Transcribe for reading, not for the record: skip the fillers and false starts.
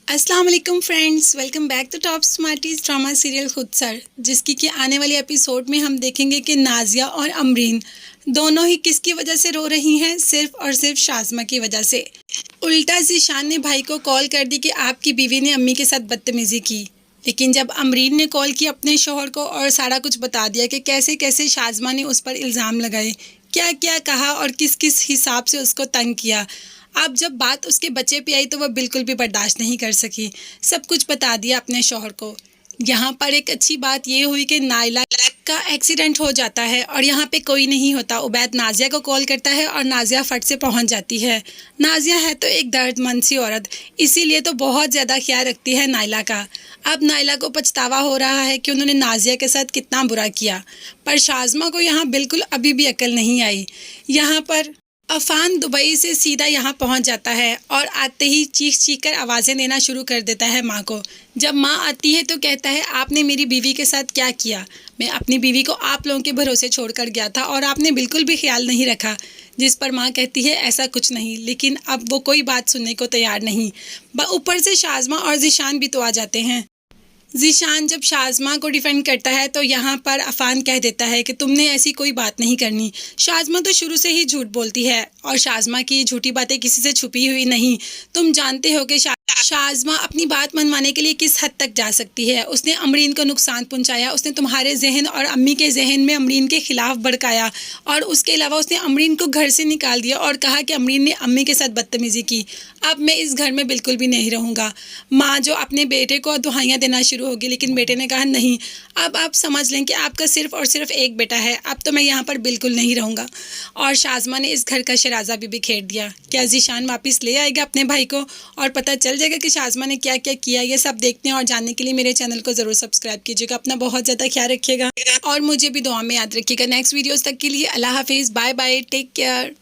अस्सलाम वालेकुम friends, welcome back to top smarties drama serial खुद सर, जिसकी कि आने वाले एपिसोड में हम देखेंगे कि नाजिया और अमरीन दोनों ही किसकी वजह से रो रही हैं, सिर्फ और सिर्फ शाज़मा की वजह से। उल्टा ज़ीशान ने भाई को कॉल कर दी कि आपकी बीवी ने अम्मी के साथ बदतमीज़ी की, लेकिन जब अमरीन ने कॉल की अपने शोहर को और सारा कुछ बता दिया कि कैसे कैसे शाज़मा ने उस पर इल्ज़ाम लगाए, क्या क्या कहा और किस किस हिसाब से उसको तंग किया। अब जब बात उसके बच्चे पे आई तो वह बिल्कुल भी बर्दाश्त नहीं कर सकी, सब कुछ बता दिया अपने शौहर को। यहाँ पर एक अच्छी बात ये हुई कि नाइला का एक्सीडेंट हो जाता है और यहाँ पे कोई नहीं होता। उबैद नाजिया को कॉल करता है और नाजिया फट से पहुँच जाती है। नाजिया है तो एक दर्दमंद सी औरत, इसीलिए तो बहुत ज़्यादा ख्याल रखती है नाइला का। अब नाइला को पछतावा हो रहा है कि उन्होंने नाजिया के साथ कितना बुरा किया, पर शाज़मा को यहाँ बिल्कुल अभी भी अकल नहीं आई। यहाँ पर अफान दुबई से सीधा यहाँ पहुँच जाता है और आते ही चीख चीख कर आवाज़ें देना शुरू कर देता है माँ को। जब माँ आती है तो कहता है, आपने मेरी बीवी के साथ क्या किया? मैं अपनी बीवी को आप लोगों के भरोसे छोड़कर गया था और आपने बिल्कुल भी ख्याल नहीं रखा। जिस पर माँ कहती है ऐसा कुछ नहीं, लेकिन अब वो कोई बात सुनने को तैयार नहीं। ऊपर से शाज़मा और ज़ीशान भी तो आ जाते हैं। ज़ीशान जब शाज़मा को डिफेंड करता है तो यहाँ पर अफान कह देता है कि तुमने ऐसी कोई बात नहीं करनी। शाज़मा तो शुरू से ही झूठ बोलती है और शाज़मा की झूठी बातें किसी से छुपी हुई नहीं। तुम जानते हो कि शाज़मा अपनी बात मनवाने के लिए किस हद तक जा सकती है। उसने अमरीन को नुकसान पहुंचाया, उसने तुम्हारे जहन और अम्मी के जहन में अमरीन के ख़िलाफ़ भड़काया और उसके अलावा उसने अमरीन को घर से निकाल दिया और कहा कि अमरीन ने अम्मी के साथ बदतमीज़ी की। अब मैं इस घर में बिल्कुल भी नहीं रहूँगा। माँ जो अपने बेटे को दुहाइयाँ देना शुरू होगी, लेकिन बेटे ने कहा नहीं, अब आप समझ लें कि आपका सिर्फ़ और सिर्फ एक बेटा है, अब तो मैं यहाँ पर बिल्कुल नहीं रहूँगा। और शाज़मा ने इस घर का शराज़ा भी बिखेर दिया। क्या ज़ीशान वापस ले आएगा अपने भाई को और पता चल जाएगा कि शाज़मा ने क्या क्या किया? ये सब देखने और जानने के लिए मेरे चैनल को ज़रूर सब्सक्राइब कीजिएगा। अपना बहुत ज़्यादा ख्याल रखिएगा और मुझे भी दुआ में याद रखिएगा। नेक्स्ट वीडियोज़ तक के लिए अल्लाह हाफिज़, बाय बाय, टेक केयर।